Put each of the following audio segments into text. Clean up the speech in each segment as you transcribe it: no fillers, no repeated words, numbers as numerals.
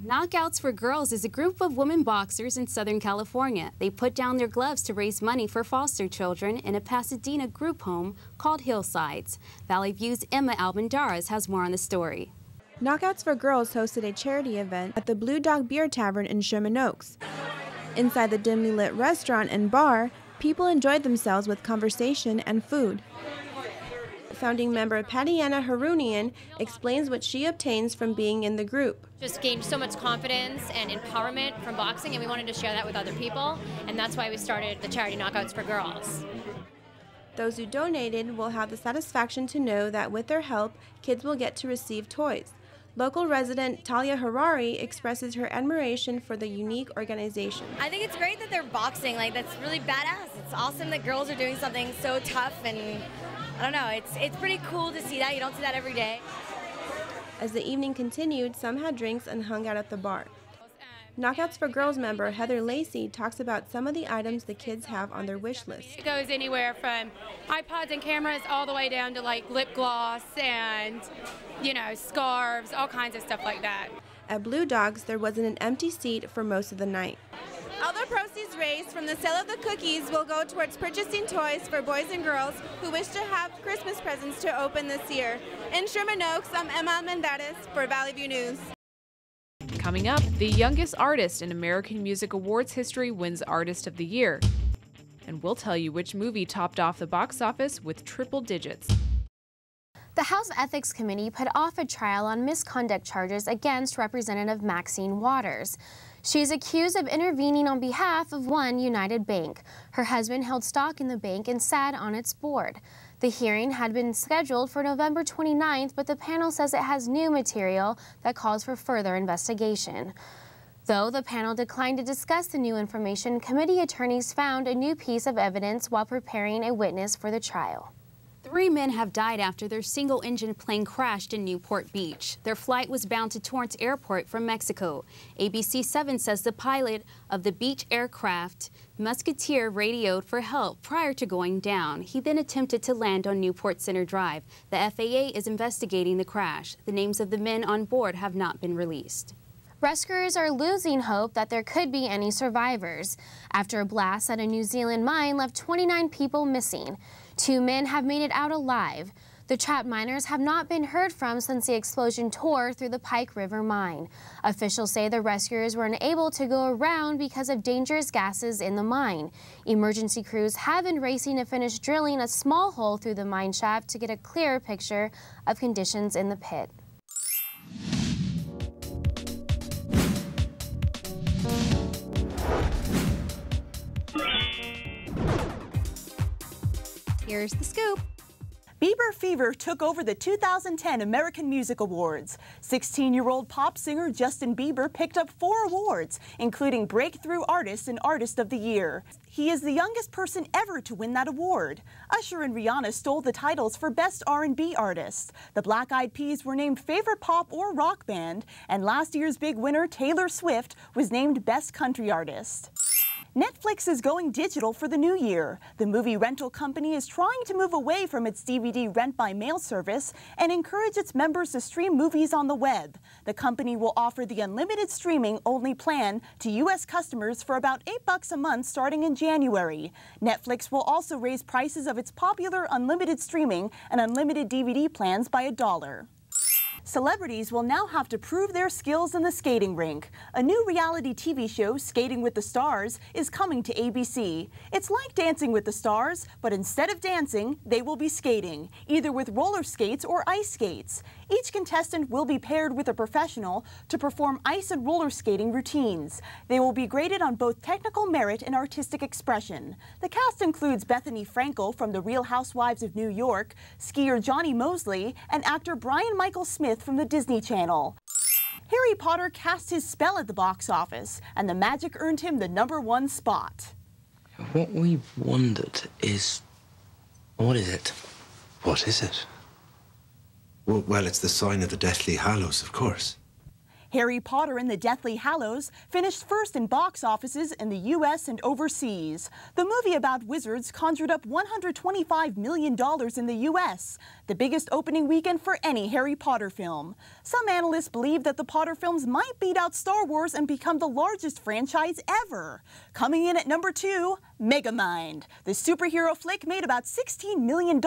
Knockouts for Girls is a group of women boxers in Southern California. They put down their gloves to raise money for foster children in a Pasadena group home called Hillsides. Valley View's Emma Albandaras has more on the story. Knockouts for Girls hosted a charity event at the Blue Dog Beer Tavern in Sherman Oaks. Inside the dimly lit restaurant and bar, people enjoyed themselves with conversation and food. Founding member Patiana Harunian explains what she obtains from being in the group. Just gained so much confidence and empowerment from boxing, and we wanted to share that with other people, and that's why we started the charity Knockouts for Girls. Those who donated will have the satisfaction to know that with their help, kids will get to receive toys. Local resident Talia Harari expresses her admiration for the unique organization. I think it's great that they're boxing. That's really badass. It's awesome that girls are doing something so tough, and I don't know, it's pretty cool to see that. You don't see that every day. As the evening continued, some had drinks and hung out at the bar. Knockouts for Girls member Heather Lacey talks about some of the items the kids have on their wish list. It goes anywhere from iPods and cameras all the way down to like lip gloss and, scarves, all kinds of stuff like that. At Blue Dogs, there wasn't an empty seat for most of the night. All the proceeds raised from the sale of the cookies will go towards purchasing toys for boys and girls who wish to have Christmas presents to open this year. In Sherman Oaks, I'm Emma Almendares for Valley View News. Coming up, the youngest artist in American Music Awards history wins Artist of the Year. And we'll tell you which movie topped off the box office with triple digits. The House Ethics Committee put off a trial on misconduct charges against Representative Maxine Waters. She is accused of intervening on behalf of One United Bank. Her husband held stock in the bank and sat on its board. The hearing had been scheduled for November 29th, but the panel says it has new material that calls for further investigation. Though the panel declined to discuss the new information, committee attorneys found a new piece of evidence while preparing a witness for the trial. 3 men have died after their single-engine plane crashed in Newport Beach. Their flight was bound to Torrance Airport from Mexico. ABC 7 says the pilot of the beach aircraft, Musketeer, radioed for help prior to going down. He then attempted to land on Newport Center Drive. The FAA is investigating the crash. The names of the men on board have not been released. Rescuers are losing hope that there could be any survivors after a blast at a New Zealand mine left 29 people missing. 2 men have made it out alive. The trapped miners have not been heard from since the explosion tore through the Pike River mine. Officials say the rescuers were unable to go around because of dangerous gases in the mine. Emergency crews have been racing to finish drilling a small hole through the mine shaft to get a clearer picture of conditions in the pit. Here's the scoop. Bieber fever took over the 2010 American Music Awards. 16-year-old pop singer Justin Bieber picked up 4 awards, including Breakthrough Artist and Artist of the Year. He is the youngest person ever to win that award. Usher and Rihanna stole the titles for Best R&B Artist. The Black Eyed Peas were named Favorite Pop or Rock Band, and last year's big winner, Taylor Swift, was named Best Country Artist. Netflix is going digital for the new year. The movie rental company is trying to move away from its DVD rent-by-mail service and encourage its members to stream movies on the web. The company will offer the unlimited streaming-only plan to U.S. customers for about $8 a month starting in January. Netflix will also raise prices of its popular unlimited streaming and unlimited DVD plans by $1. Celebrities will now have to prove their skills in the skating rink. A new reality TV show, Skating with the Stars, is coming to ABC. It's like Dancing with the Stars, but instead of dancing, they will be skating, either with roller skates or ice skates. Each contestant will be paired with a professional to perform ice and roller skating routines. They will be graded on both technical merit and artistic expression. The cast includes Bethany Frankel from The Real Housewives of New York, skier Johnny Mosley, and actor Brian Michael Smith from the Disney Channel. Harry Potter cast his spell at the box office, and the magic earned him the #1 spot. What we wondered is, what is it? What is it? Well, it's the sign of the Deathly Hallows, of course. Harry Potter and the Deathly Hallows finished first in box offices in the U.S. and overseas. The movie about wizards conjured up $125 million in the U.S., the biggest opening weekend for any Harry Potter film. Some analysts believe that the Potter films might beat out Star Wars and become the largest franchise ever. Coming in at number 2, Megamind. The superhero flick made about $16 million.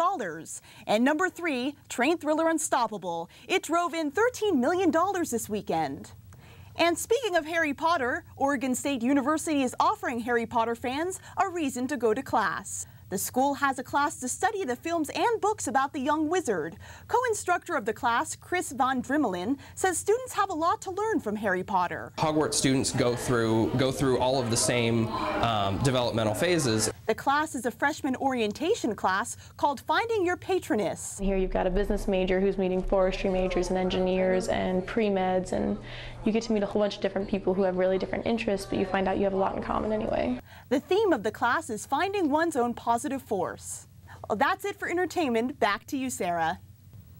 And number 3, train thriller Unstoppable. It drove in $13 million this weekend. And speaking of Harry Potter, Oregon State University is offering Harry Potter fans a reason to go to class. The school has a class to study the films and books about the young wizard. Co-instructor of the class, Chris Von Drimmelen, says students have a lot to learn from Harry Potter. Hogwarts students go through all of the same developmental phases. The class is a freshman orientation class called Finding Your Patroness. Here you've got a business major who's meeting forestry majors and engineers and pre-meds, and you get to meet a whole bunch of different people who have really different interests, but you find out you have a lot in common anyway. The theme of the class is finding one's own positive force. Well, that's it for entertainment. Back to you, Sarah.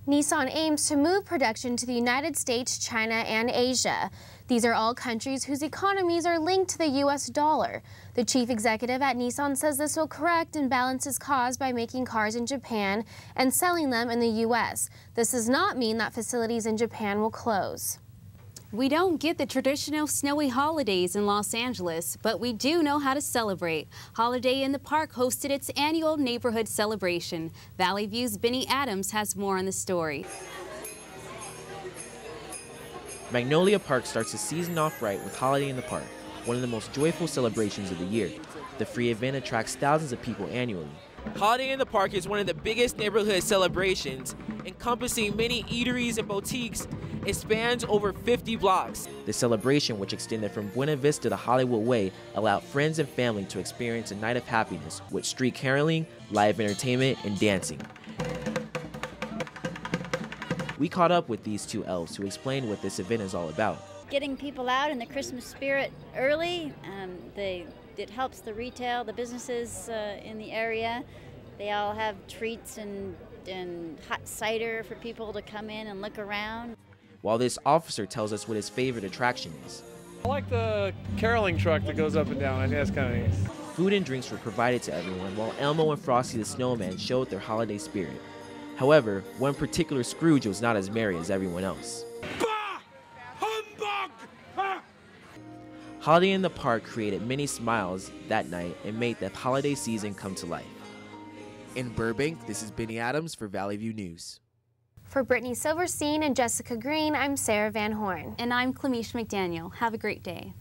Nissan aims to move production to the United States, China, and Asia. These are all countries whose economies are linked to the U.S. dollar. The chief executive at Nissan says this will correct imbalances caused by making cars in Japan and selling them in the U.S. This does not mean that facilities in Japan will close. We don't get the traditional snowy holidays in Los Angeles, but we do know how to celebrate. Holiday in the Park hosted its annual neighborhood celebration. Valley View's Benny Adams has more on the story. Magnolia Park starts the season off right with Holiday in the Park, one of the most joyful celebrations of the year. The free event attracts thousands of people annually. Holiday in the Park is one of the biggest neighborhood celebrations, encompassing many eateries and boutiques. It spans over 50 blocks. The celebration, which extended from Buena Vista to Hollywood Way, allowed friends and family to experience a night of happiness with street caroling, live entertainment, and dancing. We caught up with these two elves who explained what this event is all about. Getting people out in the Christmas spirit early. It helps the retail, the businesses in the area. They all have treats and hot cider for people to come in and look around. While this officer tells us what his favorite attraction is. I like the caroling truck that goes up and down. I think that's kind of neat. Food and drinks were provided to everyone, while Elmo and Frosty the Snowman showed their holiday spirit. However, one particular Scrooge was not as merry as everyone else. Bah! Humbug! Ha! Holiday in the Park created many smiles that night and made the holiday season come to life. In Burbank, this is Benny Adams for Valley View News. For Brittany Silverstein and Jessica Green, I'm Sarah Van Horn. And I'm Clemesh McDaniel. Have a great day.